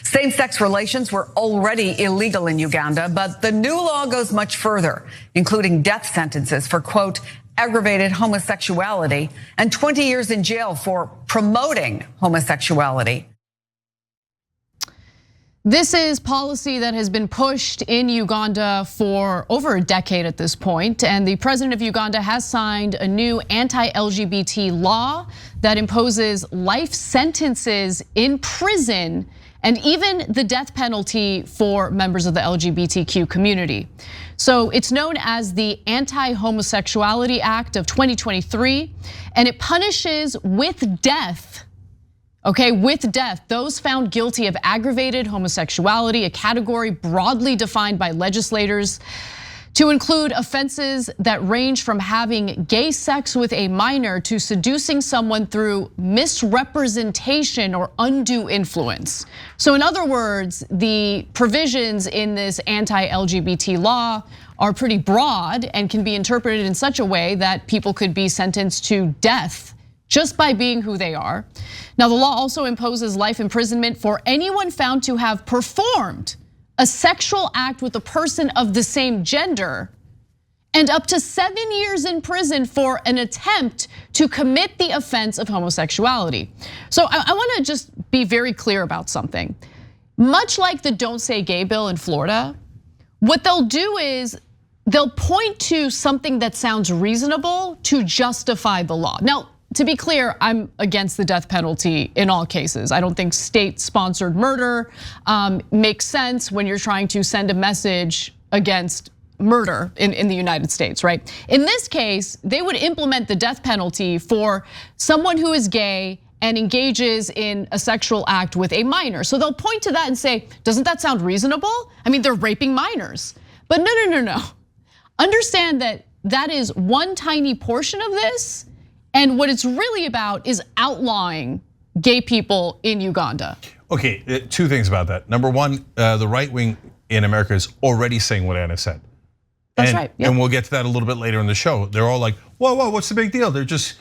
Same-sex relations were already illegal in Uganda, but the new law goes much further, including death sentences for, quote, aggravated homosexuality and 20 years in jail for promoting homosexuality. This is policy that has been pushed in Uganda for over a decade at this point, and the president of Uganda has signed a new anti-LGBT law that imposes life sentences in prison and even the death penalty for members of the LGBTQ community. So it's known as the Anti-Homosexuality Act of 2023, and it punishes with death, okay, with death, those found guilty of aggravated homosexuality, a category broadly defined by legislators to include offenses that range from having gay sex with a minor to seducing someone through misrepresentation or undue influence. So in other words, the provisions in this anti-LGBT law are pretty broad and can be interpreted in such a way that people could be sentenced to death just by being who they are. Now, the law also imposes life imprisonment for anyone found to have performed a sexual act with a person of the same gender, and up to 7 years in prison for an attempt to commit the offense of homosexuality. So I wanna just be very clear about something. Much like the Don't Say Gay bill in Florida, what they'll do is they'll point to something that sounds reasonable to justify the law. Now, to be clear, I'm against the death penalty in all cases. I don't think state-sponsored murder makes sense when you're trying to send a message against murder in the United States, right? In this case, they would implement the death penalty for someone who is gay and engages in a sexual act with a minor. So they'll point to that and say, doesn't that sound reasonable? I mean, they're raping minors. But no. Understand that that is one tiny portion of this. And what it's really about is outlawing gay people in Uganda. Okay, 2 things about that. Number one, the right wing in America is already saying what Anna said. That's right. Yep. And we'll get to that a little bit later in the show. They're all like, whoa, what's the big deal? They're just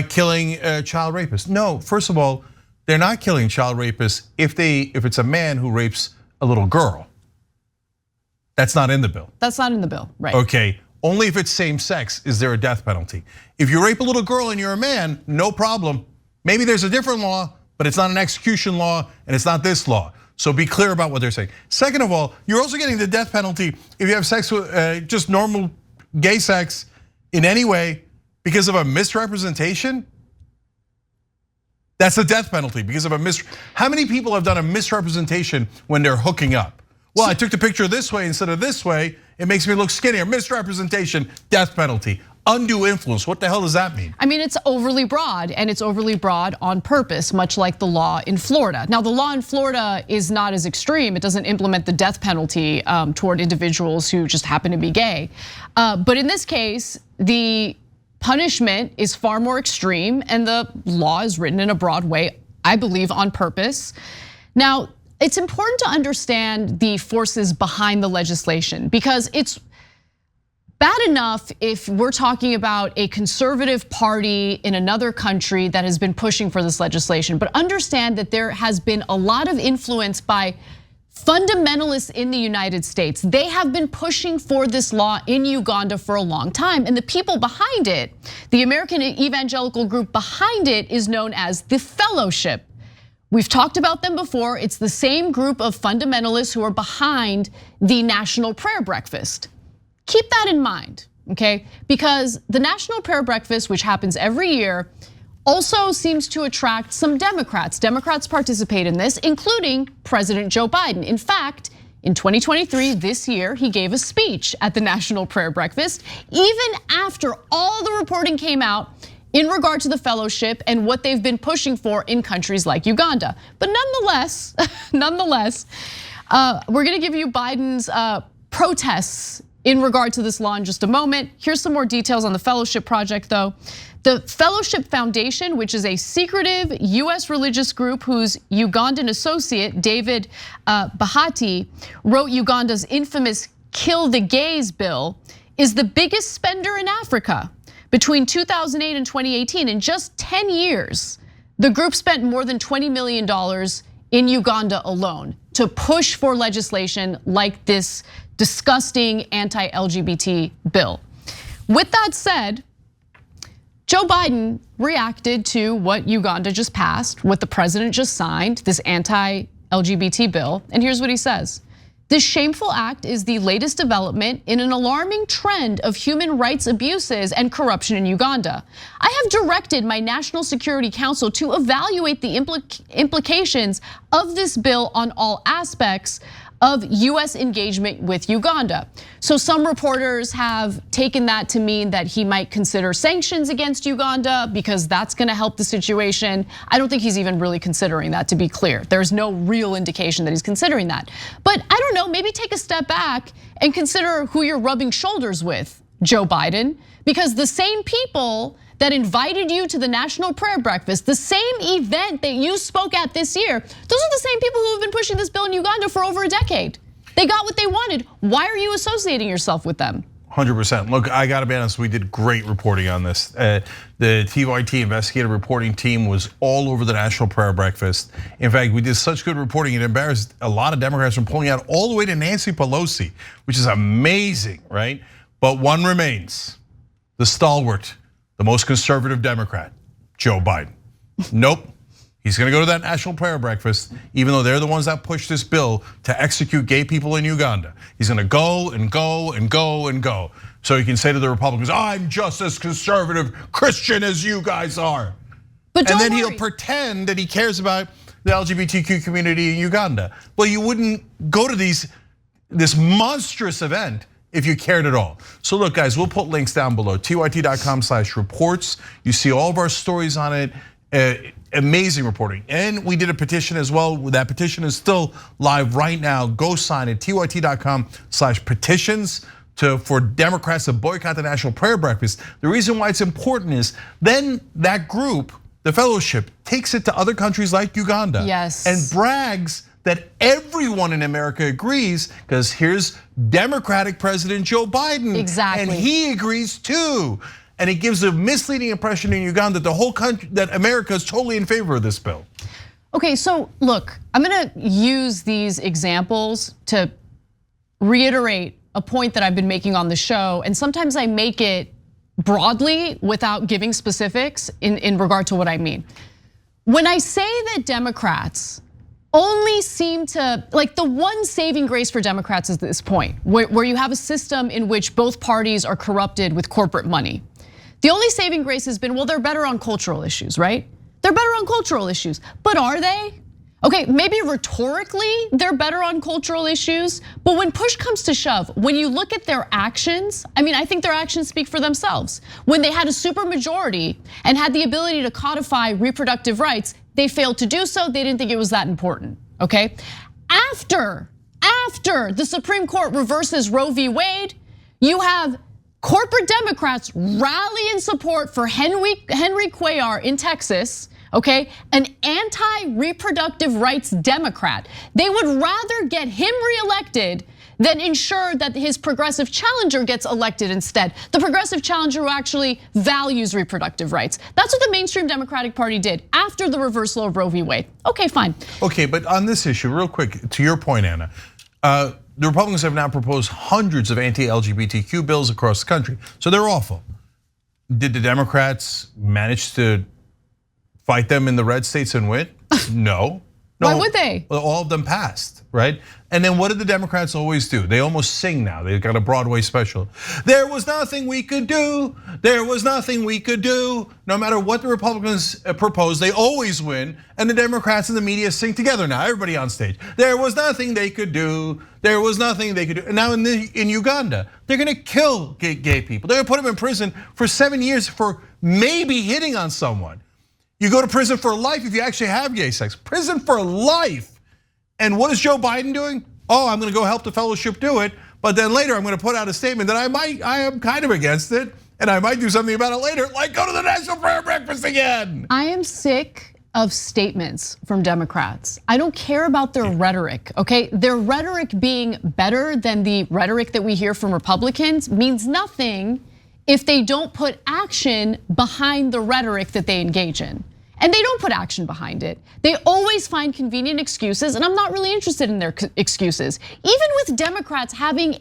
killing child rapists. No, first of all, they're not killing child rapists if it's a man who rapes a little girl. That's not in the bill. That's not in the bill, right? Okay. Only if it's same sex is there a death penalty. If you rape a little girl and you're a man, no problem. Maybe there's a different law, but it's not an execution law and it's not this law. So be clear about what they're saying. Second of all, you're also getting the death penalty if you have sex with just normal gay sex in any way because of a misrepresentation. That's a death penalty because of a How many people have done a misrepresentation when they're hooking up? Well, I took the picture this way instead of this way. It makes me look skinnier. Misrepresentation, death penalty. Undue influence, what the hell does that mean? I mean, it's overly broad, and it's overly broad on purpose, much like the law in Florida. Now, the law in Florida is not as extreme. It doesn't implement the death penalty toward individuals who just happen to be gay. But in this case, the punishment is far more extreme, and the law is written in a broad way, I believe, on purpose. Now, it's important to understand the forces behind the legislation because it's bad enough if we're talking about a conservative party in another country that has been pushing for this legislation, but understand that there has been a lot of influence by fundamentalists in the United States. They have been pushing for this law in Uganda for a long time, and the people behind it, the American evangelical group behind it, is known as the Fellowship. We've talked about them before. It's the same group of fundamentalists who are behind the National Prayer Breakfast. Keep that in mind, okay? Because the National Prayer Breakfast, which happens every year, also seems to attract some Democrats. Democrats participate in this, including President Joe Biden. In fact, in 2023, this year, he gave a speech at the National Prayer Breakfast, even after all the reporting came out in regard to the Fellowship and what they've been pushing for in countries like Uganda. But nonetheless, we're gonna give you Biden's protests in regard to this law in just a moment. Here's some more details on the Fellowship Project though. The Fellowship Foundation, which is a secretive US religious group whose Ugandan associate, David Bahati, wrote Uganda's infamous Kill the Gays bill, is the biggest spender in Africa. Between 2008 and 2018, in just 10 years, the group spent more than $20 million in Uganda alone to push for legislation like this disgusting anti-LGBT bill. With that said, Joe Biden reacted to what Uganda just passed, what the president just signed, this anti-LGBT bill, and here's what he says. This shameful act is the latest development in an alarming trend of human rights abuses and corruption in Uganda. I have directed my National Security Council to evaluate the implications of this bill on all aspects of US engagement with Uganda. So some reporters have taken that to mean that he might consider sanctions against Uganda because that's gonna help the situation. I don't think he's even really considering that, to be clear. There's no real indication that he's considering that. But I don't know, maybe take a step back and consider who you're rubbing shoulders with, Joe Biden, because the same people that invited you to the National Prayer Breakfast, the same event that you spoke at this year, those are the same people who have been pushing this bill in Uganda for over a decade. They got what they wanted. Why are you associating yourself with them? 100%. Look, I gotta be honest, we did great reporting on this. The TYT investigative reporting team was all over the National Prayer Breakfast. In fact, we did such good reporting, it embarrassed a lot of Democrats from pulling out all the way to Nancy Pelosi, which is amazing, right? But one remains, the stalwart, the most conservative Democrat, Joe Biden. Nope, he's gonna go to that National Prayer Breakfast, even though they're the ones that pushed this bill to execute gay people in Uganda. He's gonna go and go and go and go. So he can say to the Republicans, I'm just as conservative Christian as you guys are. But and then worry. he'll pretend that he cares about the LGBTQ community in Uganda. Well, you wouldn't go to this monstrous event if you cared at all. So look, guys, we'll put links down below, tyt.com/reports. You see all of our stories on it, amazing reporting. And we did a petition as well. That petition is still live right now. Go sign it, tyt.com/petitions for Democrats to boycott the National Prayer Breakfast. The reason why it's important is then that group, the fellowship, takes it to other countries like Uganda. Yes. And brags that everyone in America agrees, because here's Democratic President Joe Biden. Exactly. And he agrees too. And it gives a misleading impression in Uganda that the whole country, that America is totally in favor of this bill. Okay, so look, I'm gonna use these examples to reiterate a point that I've been making on the show, and sometimes I make it broadly without giving specifics in regard to what I mean. When I say that Democrats only seem to, like, the one saving grace for Democrats is this point, where you have a system in which both parties are corrupted with corporate money. The only saving grace has been, well, they're better on cultural issues, right? They're better on cultural issues, but are they? Okay, maybe rhetorically they're better on cultural issues, but when push comes to shove, when you look at their actions, I mean, I think their actions speak for themselves. When they had a supermajority and had the ability to codify reproductive rights, they failed to do so. They didn't think it was that important, okay? After the Supreme Court reverses Roe v. Wade, you have corporate Democrats rally in support for Henry Cuellar in Texas, okay? An anti-reproductive rights Democrat. They would rather get him reelected than ensure that his progressive challenger gets elected instead. The progressive challenger who actually values reproductive rights. That's what the mainstream Democratic Party did after the reversal of Roe v. Wade. Okay, fine. Okay, but on this issue, real quick, to your point, Anna, the Republicans have now proposed hundreds of anti-LGBTQ bills across the country, so they're awful. Did the Democrats manage to fight them in the red states and win? No. Why would they? All of them passed, right? And then what did the Democrats always do? They almost sing now. They've got a Broadway special. There was nothing we could do. There was nothing we could do. No matter what the Republicans propose, they always win. And the Democrats and the media sing together now, everybody on stage. There was nothing they could do. There was nothing they could do. And now in Uganda, they're gonna kill gay people. They're gonna put them in prison for 7 years for maybe hitting on someone. You go to prison for life if you actually have gay sex. Prison for life. And what is Joe Biden doing? Oh, I'm gonna go help the fellowship do it, but then later I'm gonna put out a statement that I am kind of against it, and I might do something about it later, like go to the National Prayer Breakfast again. I am sick of statements from Democrats. I don't care about their rhetoric, okay? Their rhetoric being better than the rhetoric that we hear from Republicans means nothing if they don't put action behind the rhetoric that they engage in. and they don't put action behind it. They always find convenient excuses, and I'm not really interested in their excuses. Even with Democrats having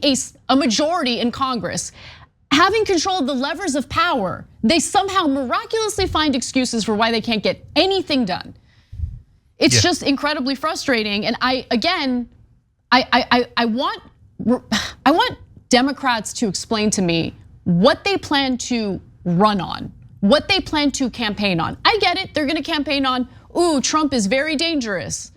a majority in Congress, having control of the levers of power, they somehow miraculously find excuses for why they can't get anything done. It's just incredibly frustrating. And I want Democrats to explain to me what they plan to run on, what they plan to campaign on. I get it, they're gonna campaign on, ooh, Trump is very dangerous.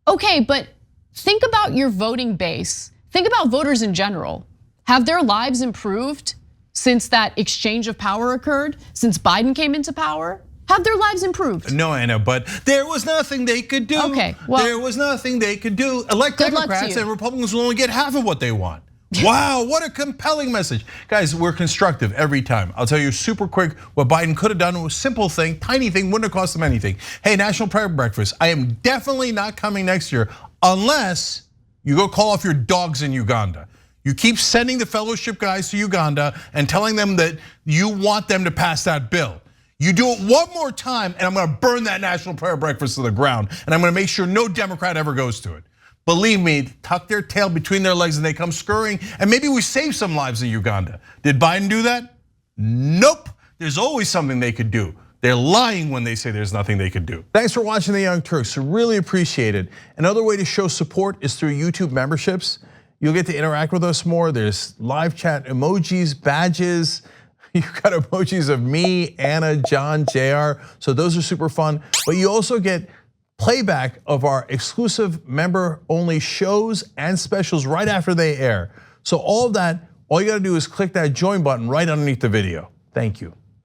Okay, but think about your voting base. Think about voters in general. Have their lives improved since that exchange of power occurred, since Biden came into power? Have their lives improved? No, Anna, but there was nothing they could do. Okay, well, there was nothing they could do. Elect Democrats and Republicans will only get half of what they want. Wow, what a compelling message. Guys, we're constructive every time. I'll tell you super quick what Biden could have done. It was a simple thing, tiny thing, wouldn't have cost them anything. Hey, National Prayer Breakfast, I am definitely not coming next year unless you go call off your dogs in Uganda. You keep sending the fellowship guys to Uganda and telling them that you want them to pass that bill. You do it one more time and I'm gonna burn that National Prayer Breakfast to the ground and I'm gonna make sure no Democrat ever goes to it. Believe me, tuck their tail between their legs and they come scurrying, and maybe we save some lives in Uganda. Did Biden do that? Nope, there's always something they could do. They're lying when they say there's nothing they could do. Thanks for watching The Young Turks, really appreciate it. Another way to show support is through YouTube memberships. You'll get to interact with us more. There's live chat emojis, badges. You've got emojis of me, Anna, John, JR, so those are super fun. But you also get playback of our exclusive member-only shows and specials right after they air. So all of that, all you gotta do is click that join button right underneath the video. Thank you.